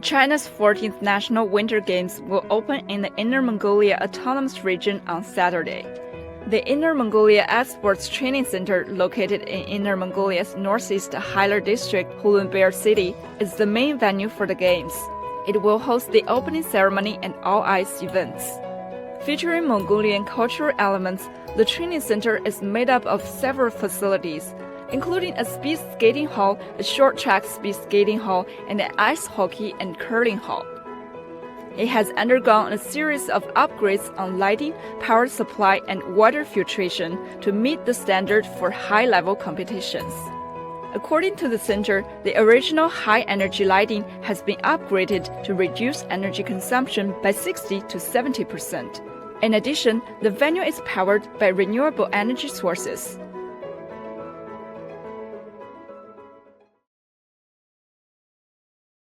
China's 14th National Winter Games will open in the Inner Mongolia Autonomous Region on Saturday. The Inner Mongolia Sports Training Center, located in Inner Mongolia's northeast Hailar district, Hulunbuir City, is the main venue for the Games. It will host the opening ceremony and all-ice events. Featuring Mongolian cultural elements, the training center is made up of several facilities, including a speed skating hall, a short-track speed skating hall, and an ice hockey and curling hall. It has undergone a series of upgrades on lighting, power supply, and water filtration to meet the standard for high-level competitions. According to the center, the original high-energy lighting has been upgraded to reduce energy consumption by 60 to 70%. In addition, the venue is powered by renewable energy sources.